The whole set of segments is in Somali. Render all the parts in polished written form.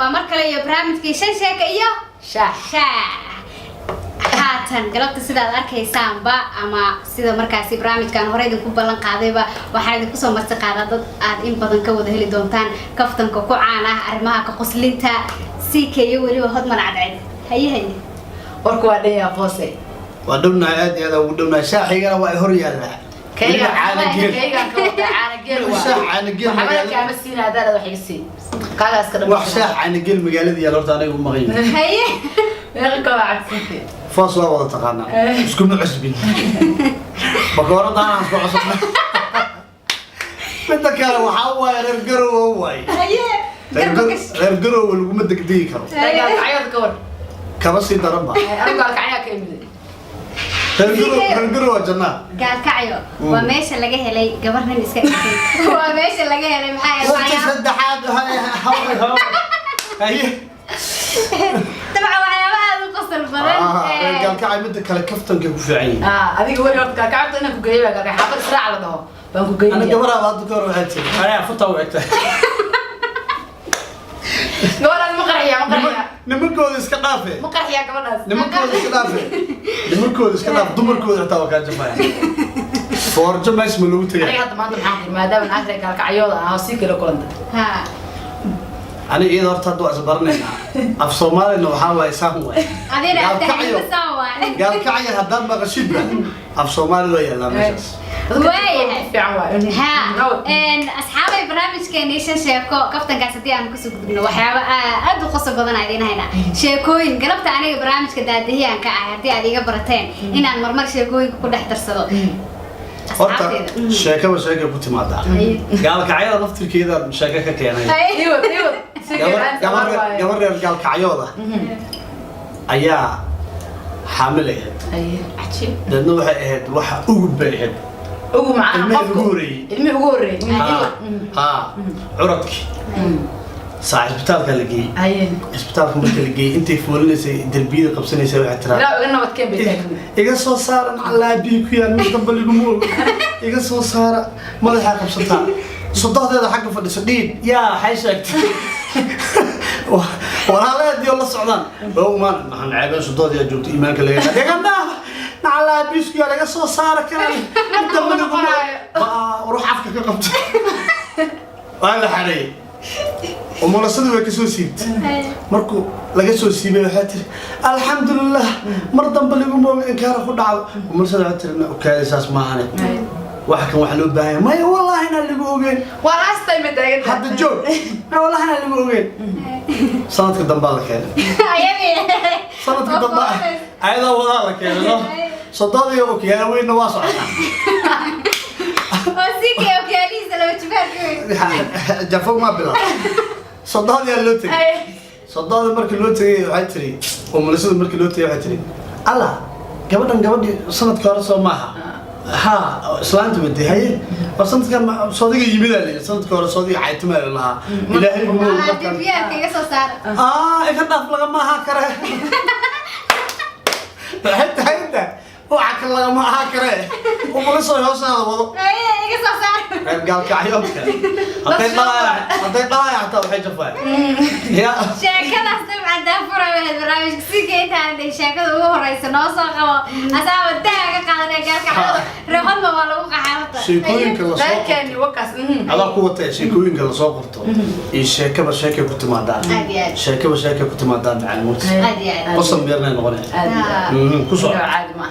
ومركل يا برامج كي شاشة كيا شاشة هاتن قلبت سيدا أركيسان با أما سيدا مركزي برامج كان هريد كوبلان قاضيبا وحاجة كوسو مستقارة ضد إن بدن كود هلي دونتان كفتن كوعانة أرمها كقصلينتا سيكي ولي وهاد من عدعد هي وركوا ليا فوسي ودمنا عادي هذا ودمنا شاحي قال واي هريا لا كيغا كودا عانجيل وشاح عانجيل وحملك يا مسين هذا وحي يسين قال اسكر وشاح عانجيل مقالدي يا لورتا anigu maqayn هي يركوا عكسيتي فاصل wada taqaana isku ma cusbin bakoorada aan soo cusubna midda kale waxa waay reer garow waay reer garow lagu ma degdegi karo عيود كور kaba sii daran ba أنا قال كعيا كيمدي reer garow janna قال كعيو وماشي لقى هلي قبرنا نسكت وماشي لقى هلي معايا وقت saddexaad hay طبعا وعيا هذا قصر بدل قال كعي midda kale kaftanka ku fiican أديك ولي وقت قال كعبت أنا كوجيبه قال حاطط سرعة على ده بنكو جيبه أنا قبرها بعد كور وحدي أنا فطوا وقتها قول المقرحية مقرحية نمركود iska dhaafe مقرحية كمان نمركود iska dhaafe نمركود iska dhaaf dumarkooda xitaa waa ka jabaya forjo meesh ma lagu tagay أنا حتى ما أنت محاضر ما دام أنا أدري قال كعيود أنا هسيك له كل ده ها أنا إذا ارتد وأصبرنينا أف Soomaalina waxa way saan way أدينا أتحدث سوا قال كعي هدان ما غشيبه أف Soomaali loo yeelaa meeshaas وايه في عوائل ها ان اصحابي برامج كانيشن شيكو كفتن كاسدي aan ku soo gudbino waxyaabo aad u qosol badan ay deenayna sheekooyin galabta aniga barnaamijka daadihiyan ka ah hadii aad iga barateen inaan marmar sheekooyin ku dhex darsado horta sheekaba sheeka ku timaada gaal kacyada laftirkeeda sheeka ka keenay ايوه ايوه gabar reer gaal kacyooda ayaa xaamilayay عجيب dadna waxay ahayd waxa ugu baahed ugu macaan ilmi ugu horeey ها عرضك صاحب isbitaalka la geeyay ayen isbitaalka marka la geeyay intay fuulinaysa darbiyada qabsanaysa waxa tiraa لا ina wad keen bay iga soo saaran calaabi ku yaan mid dambe lagu moog iga soo saara madaxa qabsata sodohdeeda xagga fadhiso dhiid yaa hay sheegtay walaalaheedii oo la socdaan oo maan maxan ceebeen sodohdeeda joogto iimaanka laga dhigana على بيسكي على قصة صار كلام أنت من يقول روح عفك كقبت وأنا حري وما نصدق وكسو سيبت مركو لقيسو سيبه حاتر الحمد لله مرضى بلقوا إنكار خد عو وما نصدق حاتر وكذا أساس ما هني وحكم وحلو باهي ما والله هنا اللي بقولين وأنا أستمد حد الجو والله هنا اللي بقولين صنعت قدام بالك يعني صنعت قدام بالك أيضا وضعك يعني صدقني اوكي انا وين نواصل وسيكي اوكي ليزا لو تشوفها جافو ما بلا صدقني اللوتي صدقني مركي اللوتي waxay tiri oo mulasada markii loo tagay waxay tiri alla gabadhi sanadka hore soo maaha ha islaantu baday hay sanadka soodiga yimid sanadka hore soodiga caytuma lahaa ilaahay uu markaa biyaha soo saar iga dhaaf laga maaha kare حتى وعك الله ما هكره وملصق يوصل هذا وضو إيه صار قال كعيوبك أنت طالع حتى وحيد فاي يا شاكل أستمع عند فرع البرامج سيكيت عندي شاكل هو رئيس ناصر أو أسامة الدهاء قال كعيوب رهن ما والله قحاطة شيكوين كلا صوت كان وكاس على قوة شيكوين كلا صوت الشاكة بشاكة كنت ما دان شاكة بشاكة كنت ما دان على الموت قصة ميرنا نغني كسر عادي ما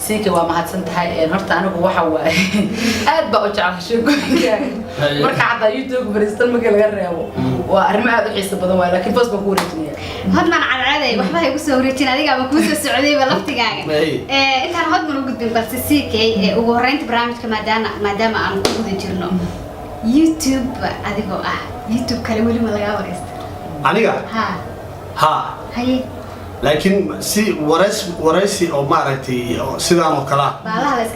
سيكي waa mahadsan tahay horta anigu waxa waay aad ba u jecel sheekooyinka marka hada YouTube baristan marka laga reebo waa arrimo aad u xiiso badan waa laakiin boos baan ku wareejinaya hadman cadcaday waxba ay ku soo wareejin adiga ba ku soo socday ba laftigaaga intaan hadman u gudbin balse siikay ugu horeynta barnaamijka maadaama aan ku guda jirno YouTube adigoo YouTube kale wali ma laga wareystay aniga ha hay لكن سي ورئيسي أو معرتي سيدا مكلا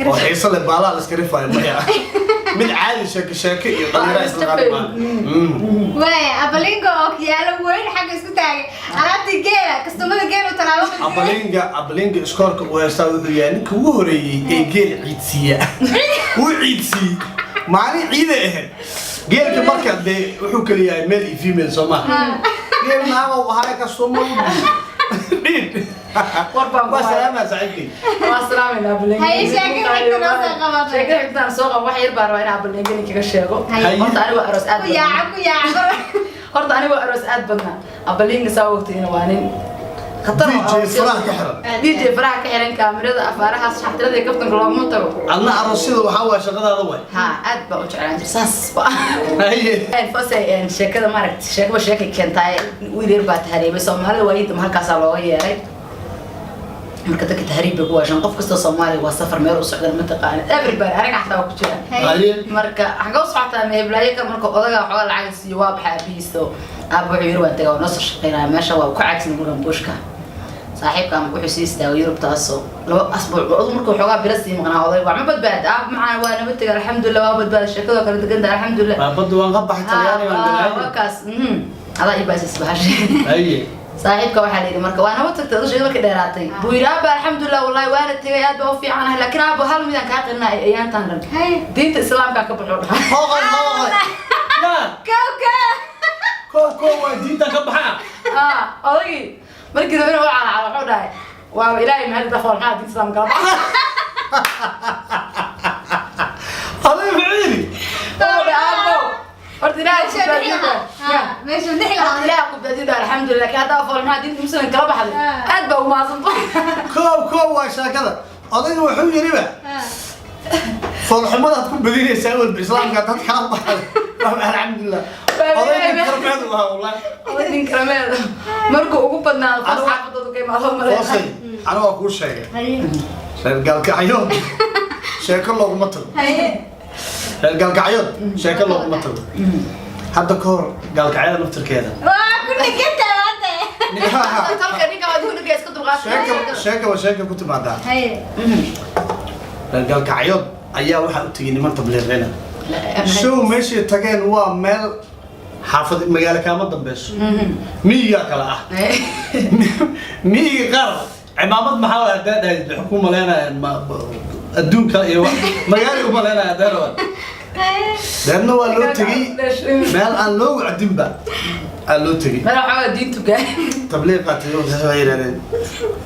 أو حيصل بالله الاسكريفة من عالي شاكي يقدر يستغرب واي أبلينجو أوكيالا وين حاجة سكتاعي أنا تجيلا كستومة جيلا تراوح أبلينجو إسكارك ويستوي يعني كوري جيل عيدسية وعيدسي معني عيدة جيل كمركب ده وحكي لي ميل فيميل سما غير ما هو هاي كسومو ديد Warbaan ku وسلام يا سعيدي waa salaamina Ableyn Hay sheekada xigta noo soo qabatay. sheekada xigta soo qab wax yar baan rabaa in Ableyn kaga sheego Hay. horta anigu aroos aad ku yaaca horta anigu aroos aad badna Ableyn saa waqtiina waa nin khatar DJ فرح كحرم DJ faraha ka xiran kaamirada afaaraha shaxtirada ee kaftanka looma tago أنا أرسله وحاول شغلة ضوي ha aad baa u jeclaan saas ba هي fasay sheekada maragt sheekaba sheekay keentay wiil yar baa tahriibay Soomaalida waa inta halkaas looga yeeray marka dadka tahriibka ku waashan qof kasta Soomaali waa safar meel u socda ma taqaan everybody aniga xataa ku jira هي marka xaga u socotaa meeblaaye ka marka odaga xoolo lacag siiyo waa baxay biisto aabo yar waa tagaa noo soo shaqeynaa meesha waa ku caagsan guriga buushka saaxiibka ama wuxuu sii istaago Yurub taasoo laba asbuuc oo markuu xogaa bilasii maqnaa oday waa ma badbaad macaan waa nabad tagaa alxamdulillah waa badbaad sheekada kala degan alxamdulillah بدو أنقطع الطلياني ولا wakaas ada ibaasas bahash هي saaxiibka waxa la yiri marka waa nabad tagtay oo sheekada markay dheeraatay buu yiraahdo alxamdulillah wallahi waana tagay aad baa u fiicanahay laakiin aabo hal midaan ka qirnaa ayaan tan dhan diinta islaamka ka baxo هوغل هوغل لا كو ودينتا كبحا odagi markii rabeen waa cala wuxuu dhahay waa ilaahay mahad dakhol maxaa diinta islaamka ka baxo هذا بعيني horta ilaahay ku badbaadiyo meesha dhixla ilaahay ku badbaadiyo alxamdulillah ka hada afal maxaa diinta muslim kala baxday aad baa u maasantahay كو وشاكذا أظن وحول يريبه فالحمد هتكون بدينة يساوي الإسلام قاعد تتحرك الحمد لله أظن كرمات والله nin karameed markuu ugu badnaa fasaxadoodu kay ma loo maray فاصل أنا أقول شيء قال كعيون شيء كله مطر قال كعيون شيء كله مطر حتى كور قال كعيون نفتر كذا waa ku dhiganta maanta talka ninka waa duu dhigays ka dulqaad شيكة كنت بعدها hay قال كعيون أيها واحد تجيني ما تبلغنا شو ماشي تجين هو مال حافظ مجال كامل ضبش مية كلا مية قرر عمامات محاولة ده الحكومة لنا الدون كلا مجال هم لنا دارون لأنه هو لو تجي مال أن لو عدم بقى لو تجي mara waxa diintu gaay تبليغ قاتلون هاي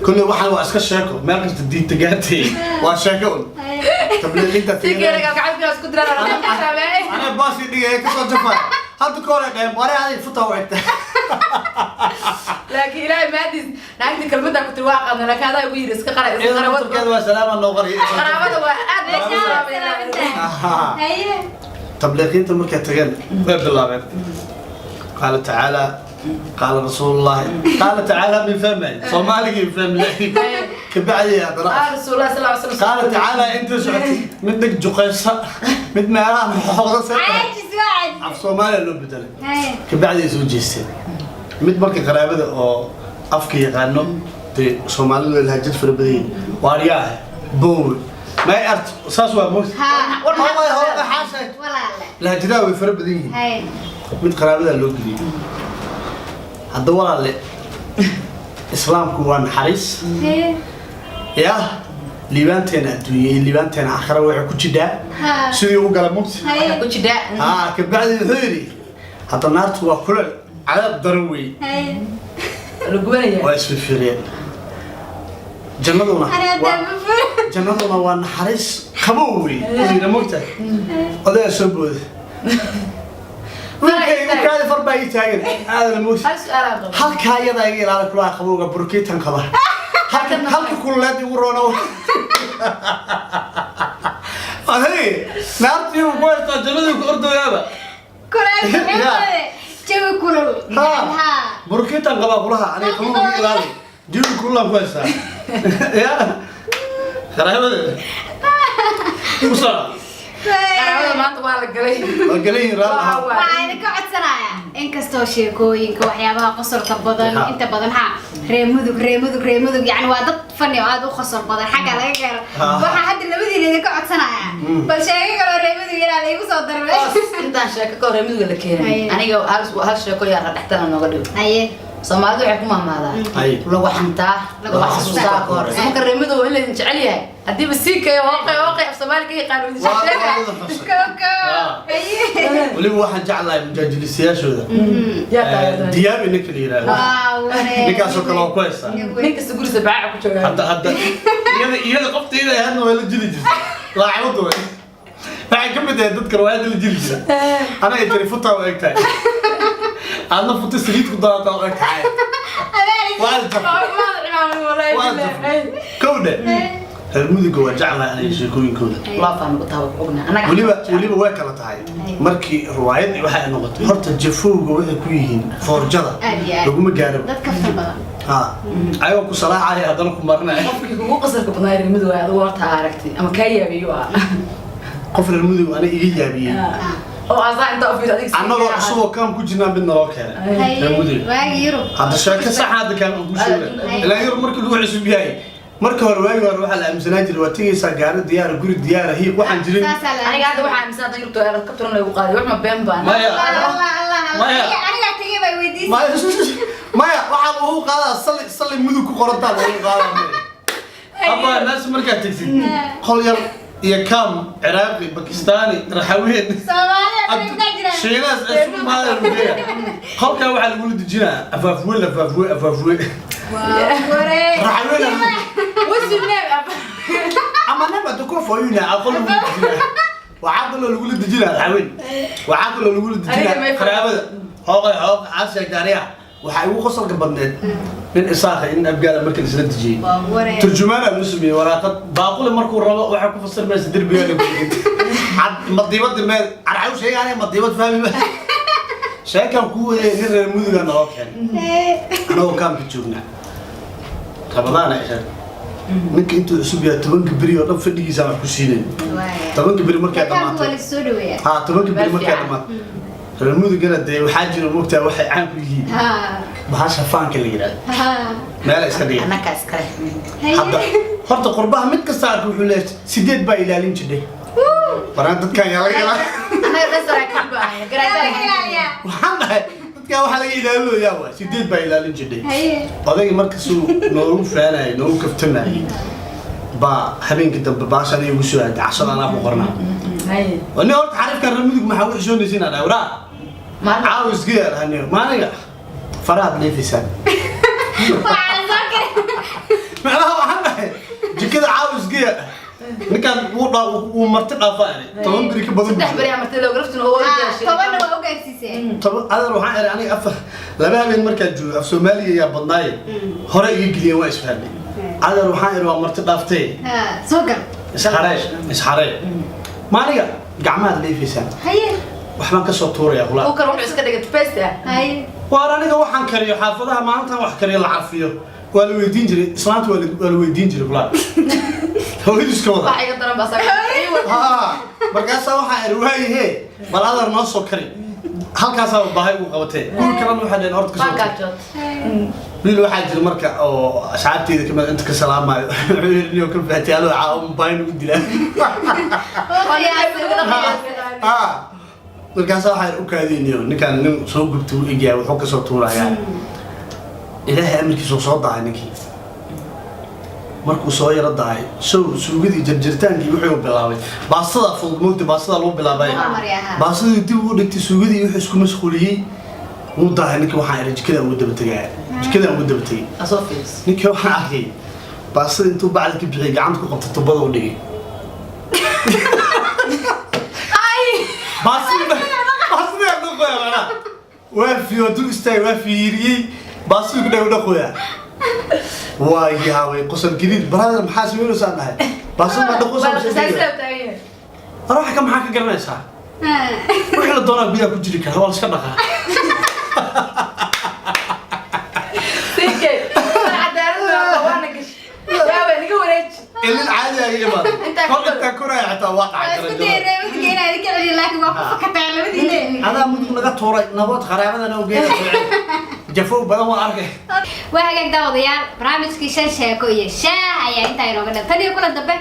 كل واحد واسكت شاكو ما قلت الدين تجاتي وشاكون تبليغ انت tigeera gacanta isku diraa انا باسي دي هيك صار جفا هل تكون قايم وري هذه الفطه وعدت laakiin ilaahay maadis naagti kalmada ku tiwaaqana laakiin hada ugu yiri iska qara iska اذا qara قلت كذا سلام الله غري qaraabada waa aad hay تبليغ انت مركه تجن باب الله قال تعالى قال رسول الله قال تعالى من فمه صومالي من فمه كبعدي يا برا رسول الله صلى الله عليه وسلم قال تعالى انت شعتي منك جقيصه من مهران حوضه عاجز واحد af Soomaaliya loo bedelay hay kabacdi soo jeestay mid markay qaraabada oo afka yaqaano de Soomaalidu lahjad farabaday waariyaha boow ma art saas waa moos ha wallahi hawada xaasay walaale lahjada way farabaday hay mid qaraabada loo geliyay hadda walaale islaamku waa naxariis hay ya liibaanteena adduunye liibaanteena aakhira waxa ku jiraa sidii u gala mugti hay ku jidaa kabacdi hooyri hadda naartu waa kulul cadaab daran wey hay rugubanaya waa isku fiiriyeen jannaduna ana dabbu jannaduna waa naxariis qabow wey ina mugta odaa soo booda wiilkay u kaadi farbaa ii taagan aadana mugta hal su'aal aan qabo halkaa iyada iga ilaali kulaa qabowga burkiitan qaba halka kululeed igu roono ahey naartii uu ku haystaa jannadii ku ordayaaba kulal jawi kulul ha burkiitan qaba kulaha aniga qabowga iga ilaali jiwi kulan ku haystaa ya qaraabada usara qaraabada maanta waa la galay waa galayin raalaha waxaan ka codsanayaa inkastoo sheekooyinka waxyaabaha qosolka badan inta badan ha reemudug yani waa dad fani oo aad u qosol badan xagga laga gaaro waxaan hadda labadiina idinka codsanayaa bal sheeko kaloo reemudug ilaa la igu soo darbe intaan sheeko ka hore midowga la keenay aniga hal sheeko yaa dhextana nooga dhigo haye Soomaalidu waxay ku maamaadaa lagu xantaa lagu xasuustaa koor marka reemadu waa in la jecel yahay hadii basiikay waqay af Soomaaliga yaqaan u sheegay waliba waxaan jeclahay mujaajilisayaashooda diyaab inka la yiraahdo ninkaasoo kale oo ku haysta ninka guriga baaca ku jooga hadda iyada qofteeda hadna waa la jili jirtay laacibadu waxay ka mid tahay dadka riwaayada la jili jiray anaga jiri futaa u egtahay أنا فوت سريت كده طاقة كعاد. كودة. المودي جوا جعلها أنا يشكون كودة. لا فهم بتهاوك أغنى. أنا وليبا واكلة تاعي. مركي روايات واحد نقطة. هرت الجفو جوا كويهين فرجلة. لقوم جارب. لا تكفر بقى. أيوة كصراحة هي هذا مرنا. مو قصر كبناير المودي هذا وقتها عرفتي. أما كيا بيجوا. قفل المودي وأنا إيجي بيه. oo azaa inta u fiirsay أنا سو كم كوجنا بدنا راكها. واجي يروح. هذا شاكل صح هذا كان أقول شو لا يروح مركل هو عشان بيهاي. مركل رواي وروح على أمزناج الوقتي سجار الديار جور الديار هي واحد جرين. أنا قاعد واحد مسافر يروح تغير كترون يوقع يروح ما بين بان. الله أنا قاعد تجيب ويدي. ما واحد وهو قال صلي مدوك قرطان وهو قال. أبا الناس مركل تكسي. خلير يا كم عراقي باكستاني رحوين شيناس اسمه ما له خلك واحد يقول دجنا افافوي افافوي رحوين وسناب اما انا بدكم فوينا اقول وعاقل لو يقول دجنا رحوين وعاقل لو يقول دجنا قرابه هوق عاش داريا waxa ugu qosolka badneed in isaaq in abgaala markii la isla dajiyay turjumaana musbi waraaqad baaqule markuu rabo waxa ku fasirmaysa dirbiga had madibad meel arxaw sheegay madibad fahmi sheekan ku waday in reer muduga noo keen anoo kan ku joogna tabadana isha ninka intuu cusub yahay 10 bari oo dhan fadhigiisa wax ku siinay 10 bari markay dhamaatay 10 bari markay dhamaatay المودي قلنا ده وحاجة المقطع واحد عام فيه. بحاجة فان كل يراد. ما لا إسكندرية. أنا كاسكري. حتى قربها متكسر كل سيدت باي لالين كده. برانت كان يلا. أنا بس رايح كبا. وحنا تكلم واحد يلا له يا وا سيدت باي لالين كده. هذا مركزه نور فعلا نور كفتنا. با حبين كده بباشا نيجي وشو هاد عشان أنا بقرنا. وأنا قلت عارف كان المودي محاول شو نسينا أنا ورا. ما عاوز غير هني ما نجح فراد لي في سنة ما له حنا كده عاوز غير نكان ومرتقى فاني طبعا بريك بدل تحبري عملت له عرفت انه هو طبعا هو اوغا سيسه طبعا انا روح يعني اف لما بين مركز جو في سوماليا يا بدناي هره يجلي وايش فهمي انا روح انا مرتقى فتي سوقر اسحري ما نجح قعمات لي في سنة هي waxaan ka soo tuuray qolaa oo karo iska dhigay tufeesta hay waa aniga waxaan kariyo xaafadaha maanta wax kariyo la cafiyo waa la weydiin jiray islaanta waa la weydiin jiray qolaa hooyadu iska wada waxay daran baa markaas waxa ay ruuxayee balaadar noo soo kari halkaas oo baahay u qabatay kuwa kale waxa dhan horta ka soo kari wiil waxa jira marka oo asxaabteeda kamid inta ka salaamayo wiilniyo ka faatiyaalo caawin baahin u dilaa markaas waxa uu kaadinayo ninkan nin soo gubto u eegay wuxuu ka soo tuurayaa ilaahay amarkiisa soo daay ninkii markuu soo yara daay suugadii jarjartaankii wuxuu bilaabay baastada fududmood baastada loo bilaabay baastada dib u dhigtay suugadii wuxuu isku mashquuliyay uu daay ninkii waxa ay jikada u daba tagay jikada u daba tagay asofis ninkii waxa arkay baastada intuu bacda ka bixiyay gacanta ku qabtay tubada u dhigay baastada أنا وافي ودول استاي وافي يري باسو كده وده خويا واي هاوي قصر جديد برادر محاسب وين وصلنا هاي باسو ما دخوص أروح كم حاجة قرنا ساعة وإحنا الدورة بيا كجري كده والله شكرا سيكي عدارة وانا كش يا وين قولش اللي العادي يا جماعة أنت كنا يعتواقع هذا ممكن نقطع توري نبض خرابة أنا وبيا جفوا بدل ما أرجع وهاجك ده وضيع برامج كيشان شاكوية شاع يعني أنت يروح كده تاني يقول الدبة